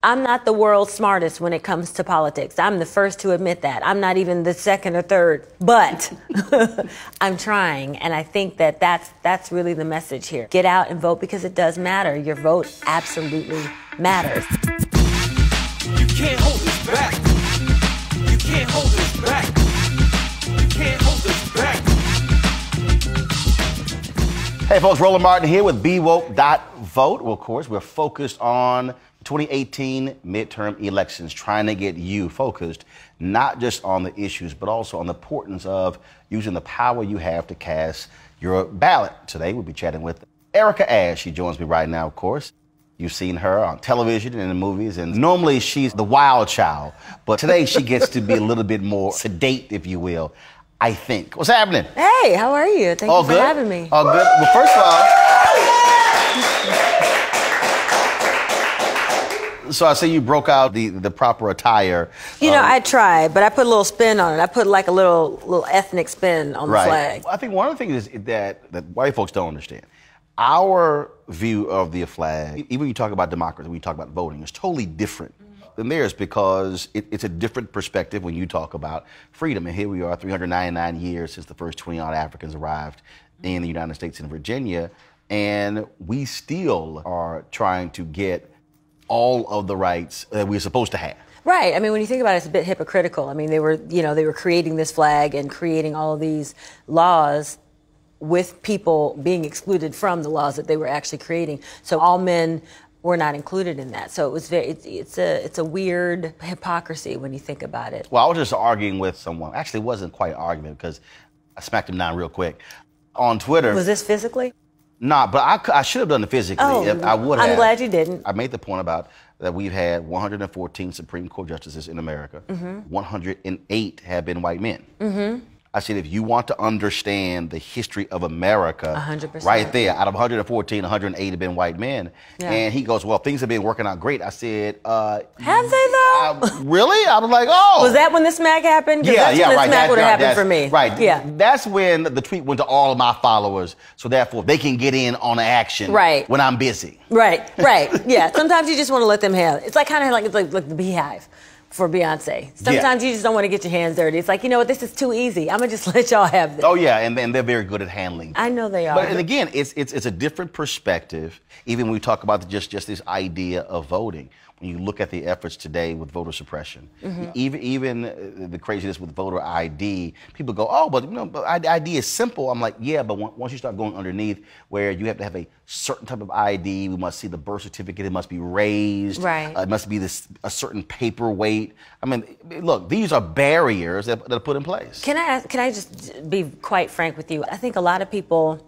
I'm not the world's smartest when it comes to politics. I'm the first to admit that. I'm not even the second or third, but I'm trying. And I think that that's really the message here. Get out and vote because it does matter. Your vote absolutely matters. You can't hold us back. You can't hold us back. You can't hold us back. Hey folks, Roland Martin here with Be Woke.Vote. Well, of course, we're focused on 2018 midterm elections, trying to get you focused not just on the issues, but also on the importance of using the power you have to cast your ballot. Today, we'll be chatting with Erica Ash. She joins me right now, of course. You've seen her on television and in the movies, and normally she's the wild child, but today she gets to be a little bit more sedate, if you will, I think. What's happening? Hey, how are you? Thank you for having me. All good. Well, first of all, so I see you broke out the proper attire. You know, I tried, but I put a little spin on it. I put like a little ethnic spin on the flag. Well, I think one of the things is that white folks don't understand. Our view of the flag, even when you talk about democracy, when you talk about voting, is totally different than theirs because it's a different perspective when you talk about freedom. And here we are, 399 years since the first 20-odd Africans arrived in the United States and Virginia, and we still are trying to get all of the rights that we're supposed to have. Right. I mean, when you think about it, it's a bit hypocritical. I mean, they were creating this flag and creating all of these laws with people being excluded from the laws that they were actually creating. So all men were not included in that. So it was it's a weird hypocrisy when you think about it. Well, I was just arguing with someone. Actually, it wasn't quite an argument because I smacked him down real quick. On Twitter. Was this physically? Nah, but I should have done it physically. Oh, I would have. I'm glad you didn't. I made the point about that we've had 114 Supreme Court justices in America. 108 have been white men. I said, if you want to understand the history of America, 100%. Right there, out of 114, 108 have been white men. Yeah. And he goes, well, things have been working out great. I said, have they though? Really? I was like, oh. Was that when the smack happened? Yeah, that's when the right. smack would have happened for me. Right. Yeah. That's when the tweet went to all of my followers, so therefore they can get in on the action when I'm busy. Right. Yeah. Sometimes you just want to let them have it. It's like kind of like the Beehive for Beyonce. Sometimes you just don't want to get your hands dirty. It's like, you know what, this is too easy. I'm going to just let y'all have this. Oh, yeah, and they're very good at handling. I know they are. But and again, it's a different perspective, even when we talk about just this idea of voting. When you look at the efforts today with voter suppression, even the craziness with voter ID, people go, oh, but ID is simple. I'm like, yeah, but once you start going underneath where you have to have a certain type of ID, we must see the birth certificate, it must be raised, it must be a certain paperweight. I mean, look, these are barriers that are put in place. Can I just be quite frank with you? I think a lot of people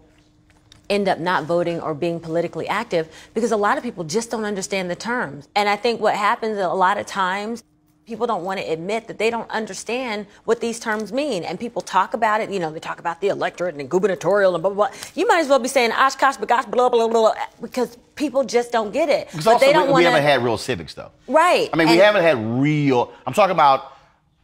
end up not voting or being politically active because a lot of people just don't understand the terms. And I think what happens a lot of times, people don't want to admit that they don't understand what these terms mean. And people talk about it, they talk about the electorate and gubernatorial and blah, blah, blah. You might as well be saying Oshkosh, bagosh, blah, blah, blah, because people just don't get it. But they don't we haven't had real civics, though. Right. I mean, we haven't had real, I'm talking about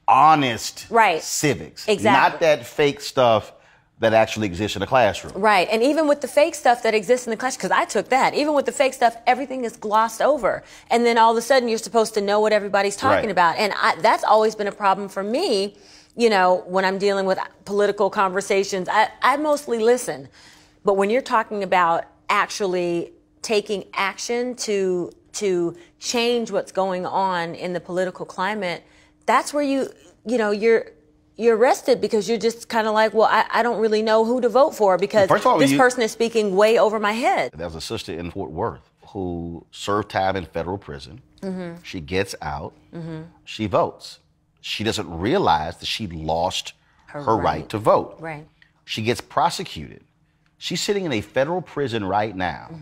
honest civics. Exactly. Not that fake stuff that actually exists in the classroom. Right, and even with the fake stuff that exists in the classroom, because I took that, even with the fake stuff, everything is glossed over. And then all of a sudden you're supposed to know what everybody's talking about. And that's always been a problem for me, when I'm dealing with political conversations. I mostly listen. But when you're talking about actually taking action to change what's going on in the political climate, that's where you're arrested because you're just kind of like, well, I don't really know who to vote for because this person is speaking way over my head. There was a sister in Fort Worth who served time in federal prison. She gets out. She votes. She doesn't realize that she lost her right to vote. Right. She gets prosecuted. She's sitting in a federal prison right now,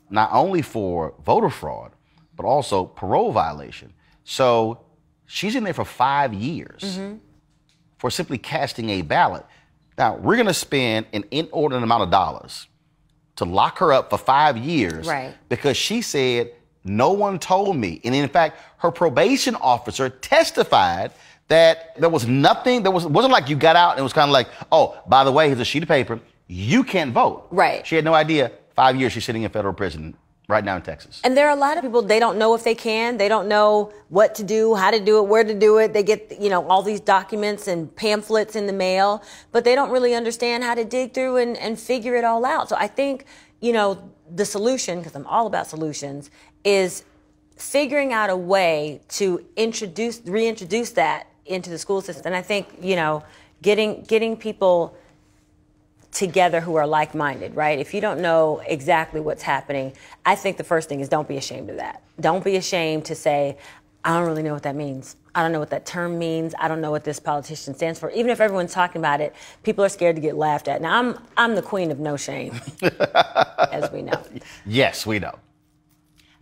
not only for voter fraud, but also parole violation. So she's in there for 5 years. For simply casting a ballot. Now, we're going to spend an inordinate amount of dollars to lock her up for 5 years because she said, no one told me. And in fact, her probation officer testified that there was nothing, it wasn't like you got out and it was kind of like, oh, by the way, here's a sheet of paper. You can't vote. Right. She had no idea. 5 years she's sitting in federal prison right now in Texas. And there are a lot of people, they don't know if they can. They don't know what to do, how to do it, where to do it. They get, all these documents and pamphlets in the mail, but they don't really understand how to dig through and figure it all out. So I think, the solution, because I'm all about solutions, is figuring out a way to reintroduce that into the school system. And I think, getting people together who are like-minded, right? If you don't know exactly what's happening, I think the first thing is don't be ashamed of that. Don't be ashamed to say, I don't really know what that means. I don't know what that term means. I don't know what this politician stands for. Even if everyone's talking about it, people are scared to get laughed at. Now, I'm the queen of no shame, as we know. Yes, we know.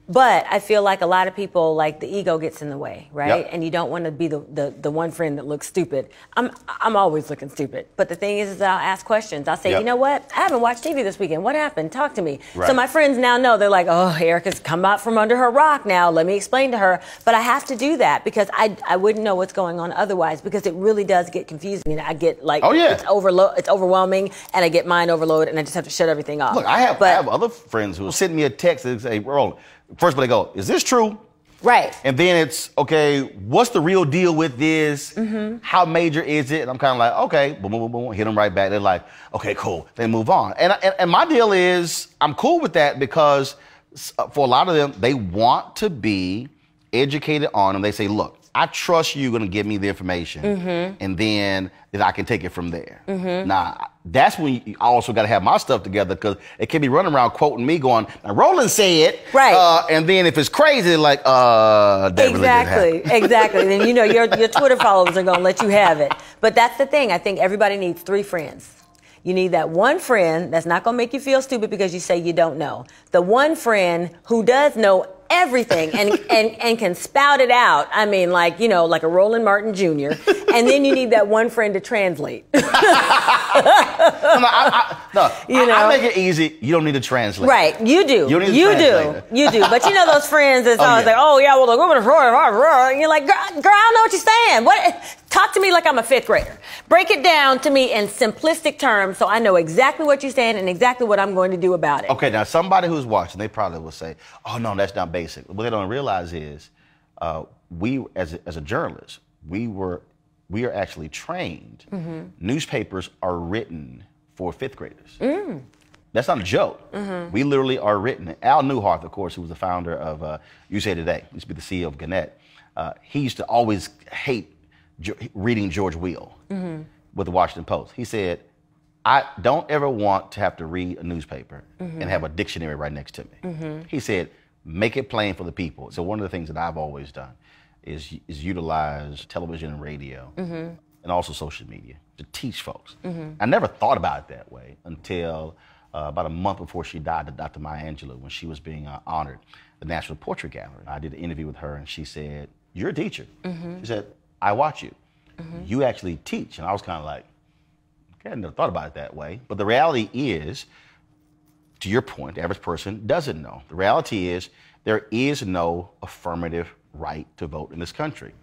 But I feel like a lot of people, like the ego gets in the way, right? Yep. And you don't want to be the one friend that looks stupid. I'm always looking stupid. But the thing is I'll ask questions. I'll say, Yep. You know what? I haven't watched TV this weekend. What happened? Talk to me. Right. So my friends now know. They're like, oh, Erica's come out from under her rock now. Let me explain to her. But I have to do that because I wouldn't know what's going on otherwise, because it really does get confusing. And I get like, Oh, yeah. it's overwhelming, and I get mind overload, and I just have to shut everything off. Look, I have other friends who will send me a text and say, Roland, first they go, is this true? Right. And then it's, okay, what's the real deal with this? Mm-hmm. How major is it? And I'm kind of like, okay, boom, boom, boom, boom, hit them right back. They're like, okay, cool. Then move on. And my deal is, I'm cool with that because for a lot of them, they want to be educated on them. They say, look, I trust you're going to give me the information, and then I can take it from there. Now, that's when you also got to have my stuff together, because it can be running around quoting me going, now, Roland said, right. And then if it's crazy, like, that really didn't happen. Exactly. Then your Twitter followers are going to let you have it. But that's the thing. I think everybody needs 3 friends. You need that one friend that's not going to make you feel stupid because you say you don't know. The one friend who does know everything and can spout it out. I mean, like a Roland Martin Jr. And then you need that one friend to translate. I make it easy. You don't need to translate. Right. You do. You need You do. But those friends that's always like, oh, yeah, well, the woman is and you're like, girl, I don't know what you're saying. Talk to me like I'm a 5th grader. Break it down to me in simplistic terms so I know exactly what you're saying and exactly what I'm going to do about it. Okay, now somebody who's watching, they probably will say, oh, no, that's not basic. What they don't realize is we, as a journalist, we are actually trained. Newspapers are written for 5th graders. That's not a joke. We literally are written. Al Newhart, of course, who was the founder of USA Today, used to be the CEO of Gannett, he used to always hate reading George Will with the Washington Post. He said, I don't ever want to have to read a newspaper and have a dictionary right next to me. He said, make it plain for the people. So one of the things that I've always done is utilize television and radio and also social media to teach folks. I never thought about it that way until about a month before she died, Dr. Maya Angelou, when she was being honored at the National Portrait Gallery. I did an interview with her and she said, you're a teacher. She said, I watch you. You actually teach. And I was kind of like, okay, I never thought about it that way. But the reality is, to your point, the average person doesn't know. The reality is there is no affirmative right to vote in this country.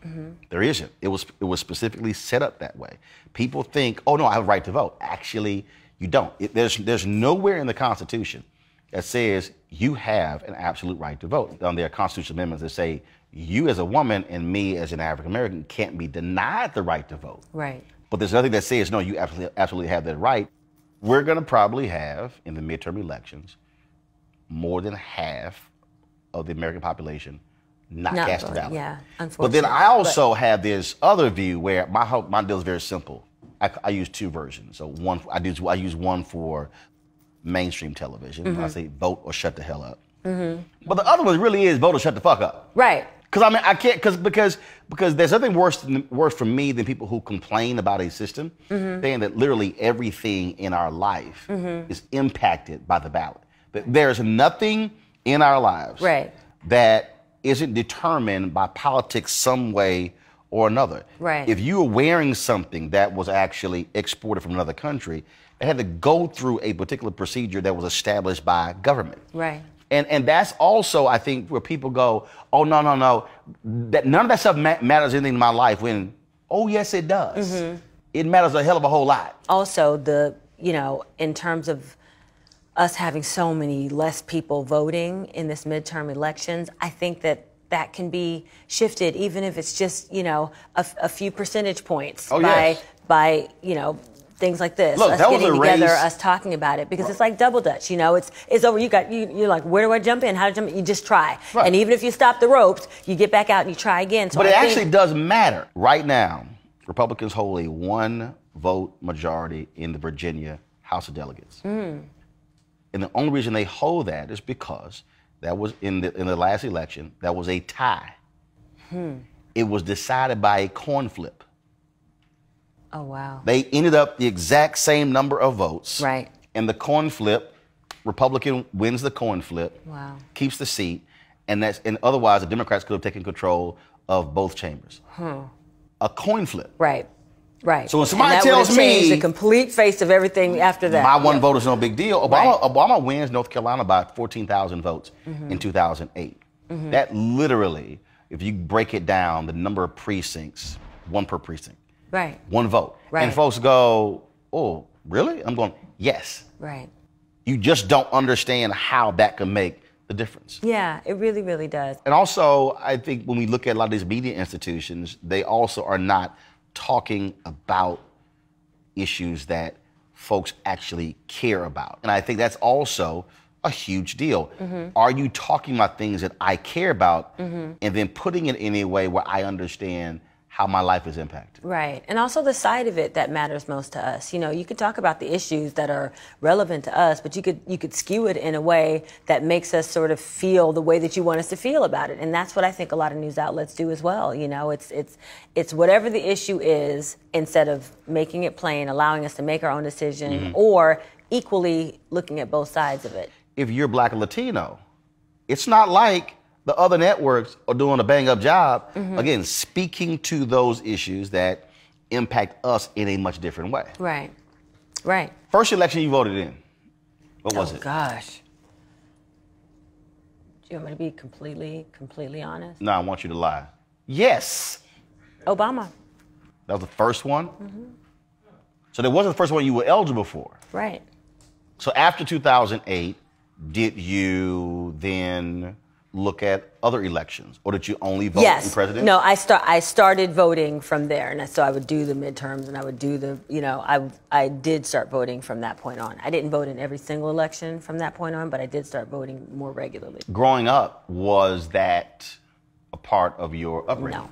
There isn't. It was specifically set up that way. People think, oh no, I have a right to vote. Actually, you don't. There's nowhere in the Constitution that says you have an absolute right to vote. There are constitutional amendments that say you as a woman and me as an African American can't be denied the right to vote. Right. But there's nothing that says, no, you absolutely have that right. We're going to probably have, in the midterm elections, more than half of the American population not cast a ballot. Yeah, unfortunately. But then I also have this other view where my deal is very simple. I use 2 versions. So I use one for mainstream television. I say vote or shut the hell up. But the other one really is vote or shut the fuck up. Right. Because I can't, because there's nothing worse for me than people who complain about a system, saying that literally everything in our life is impacted by the ballot. That there's nothing in our lives that isn't determined by politics some way or another. Right. If you were wearing something that was actually exported from another country, it had to go through a particular procedure that was established by government. Right. And that's also, I think, where people go, oh, no. That none of that stuff matters anything in my life when, Oh, yes, it does. It matters a hell of a whole lot. Also, in terms of us having so many less people voting in this midterm elections, I think that can be shifted, even if it's just, a fefew percentage points by things like this. Look, us that was getting a together, race. us talking about it, because it's like double dutch. It's over. You're like, where do I jump in? How to jump in? You just try. Right. And even if you stop the ropes, you get back out and you try again. So But it actually does matter. Right now, Republicans hold a 1-vote majority in the Virginia House of Delegates. And the only reason they hold that is because that was in the last election, that was a tie. It was decided by a coin flip. Oh, wow. They ended up the exact same number of votes. Right. And the coin flip, Republican wins the coin flip, Wow. keeps the seat, and otherwise the Democrats could have taken control of both chambers. A coin flip. Right. So when somebody and that tells would have changed me the complete face of everything after that. my one vote is no big deal, Right. Obama wins North Carolina by 14,000 votes in 2008. That literally, if you break it down, the number of precincts, one per precinct. Right. One vote. Right. And folks go, oh, really? I'm going, yes. Right. You just don't understand how that can make the difference. Yeah, it really, really does. And also, I think when we look at a lot of these media institutions, they also are not talking about issues that folks actually care about. And I think that's also a huge deal. Are you talking about things that I care about and then putting it in a way where I understand how my life is impacted? Right. And also the side of it that matters most to us. You could talk about the issues that are relevant to us, but you could skew it in a way that makes us sort of feel the way that you want us to feel about it. And that's what I think a lot of news outlets do as well. It's whatever the issue is, instead of making it plain, allowing us to make our own decision, or equally looking at both sides of it. If you're Black or Latino, it's not like the other networks are doing a bang-up job, again, speaking to those issues that impact us in a much different way. Right. Right. First election you voted in, what was it? Oh, gosh. Do you want me to be completely honest? No, I want you to lie. Yes. Obama. That was the first one? So that wasn't the first one you were eligible for. Right. So after 2008, did you then look at other elections, or did you only vote in president? No, I started voting from there, and so I would do the midterms, and I would do I did start voting from that point on. I didn't vote in every single election from that point on, but I did start voting more regularly. Growing up, was that a part of your upbringing? No,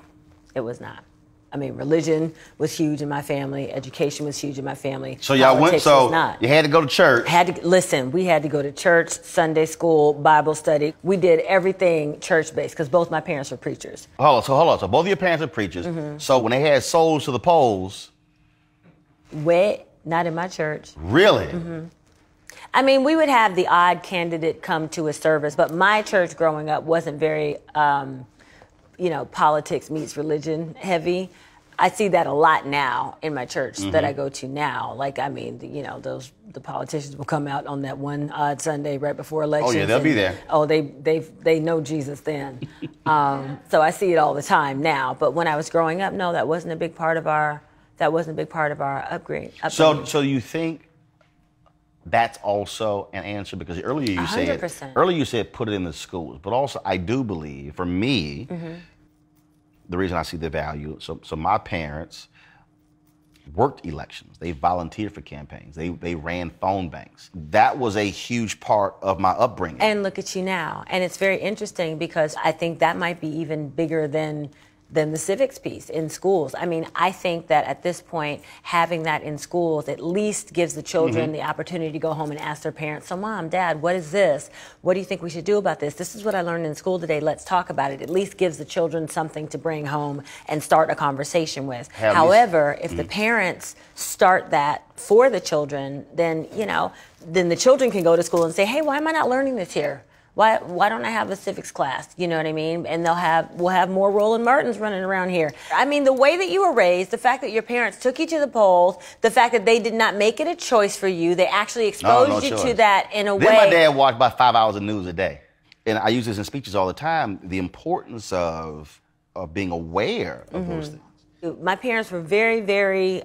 it was not. I mean, religion was huge in my family. Education was huge in my family. So y'all Politics was not. You had to go to church. We had to go to church, Sunday school, Bible study. We did everything church-based because both my parents were preachers. Hold on. So both of your parents are preachers. So when they had souls to the polls. Not in my church. Really? I mean, we would have the odd candidate come to a service, but my church growing up wasn't very, politics meets religion heavy. I see that a lot now in my church that I go to now. The politicians will come out on that one odd Sunday right before elections. Oh yeah, they'll be there. Oh, they know Jesus then. So I see it all the time now. But when I was growing up, no, that wasn't a big part of our upgrade. So you think that's also an answer? Because earlier you 100%. said put it in the schools, but also I do believe, for me, the reason I see the value, so my parents worked elections. They volunteered for campaigns. They ran phone banks. That was a huge part of my upbringing. And look at you now. And it's very interesting because I think that might be even bigger than the civics piece in schools. I mean, I think that at this point, having that in schools at least gives the children the opportunity to go home and ask their parents, so Mom, Dad, what is this? What do you think we should do about this? This is what I learned in school today. Let's talk about it. At least gives the children something to bring home and start a conversation with. However, if the parents start that for the children, then the children can go to school and say, hey, why am I not learning this here? Why don't I have a civics class? You know what I mean? And we'll have more Roland Martins running around here. I mean, the way that you were raised, the fact that your parents took you to the polls, the fact that they did not make it a choice for you, they actually exposed you to that in a way. Then my dad watched about 5 hours of news a day. And I use this in speeches all the time, the importance of being aware of those things. My parents were very, very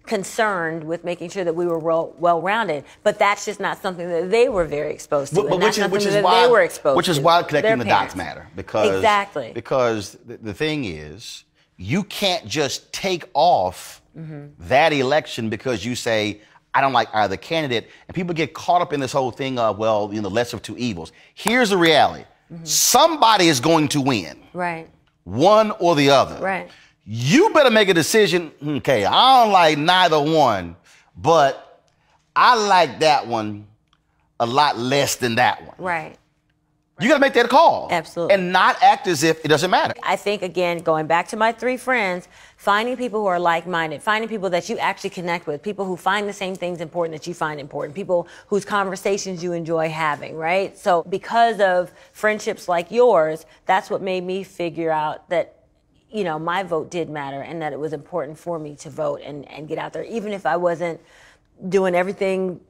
concerned with making sure that we were well-rounded, but that's just not something that they were very exposed to. But which is why connecting the dots matter. Because exactly. Because the thing is, you can't just take off that election because you say, I don't like either candidate, and people get caught up in this whole thing of, well, the lesser of two evils. Here's the reality. Somebody is going to win. Right. One or the other. Right. You better make a decision. Okay, I don't like neither one, but I like that one a lot less than that one. Right. You got to make that call. Absolutely. And not act as if it doesn't matter. I think, again, going back to my 3 friends, finding people who are like-minded, finding people that you actually connect with, people who find the same things important that you find important, people whose conversations you enjoy having, right? So because of friendships like yours, that's what made me figure out that, my vote did matter and that it was important for me to vote and get out there, even if I wasn't doing everything,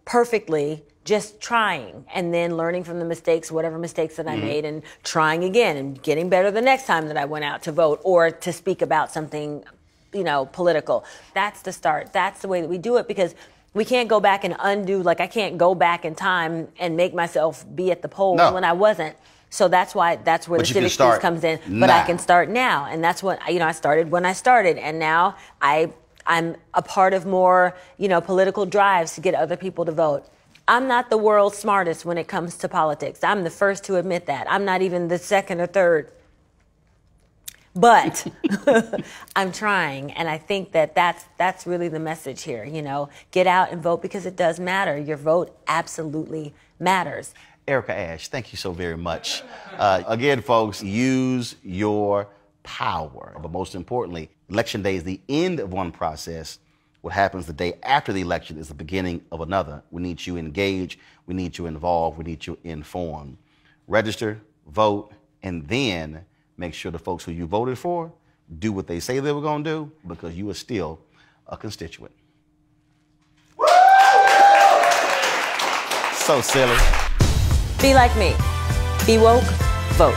perfectly, just trying and then learning from the mistakes, whatever mistakes that I made, and trying again and getting better the next time that I went out to vote or to speak about something, political. That's the start. That's the way that we do it, because we can't go back and undo, like I can't go back in time and make myself be at the polls when I wasn't. So that's where the civic piece comes in. But I can start now. And that's what, I started when I started. And now I'm a part of more, political drives to get other people to vote. I'm not the world's smartest when it comes to politics. I'm the first to admit that. I'm not even the second or third. But I'm trying, and I think that's really the message here, Get out and vote because it does matter. Your vote absolutely matters. Erica Ash, thank you so very much. Again, folks, use your power. But most importantly, Election Day is the end of one process. What happens the day after the election is the beginning of another. We need you engaged. We need you involved. We need you informed. Register, vote, and then make sure the folks who you voted for do what they say they were going to do, because you are still a constituent. So silly. Be like me. Be woke. Vote.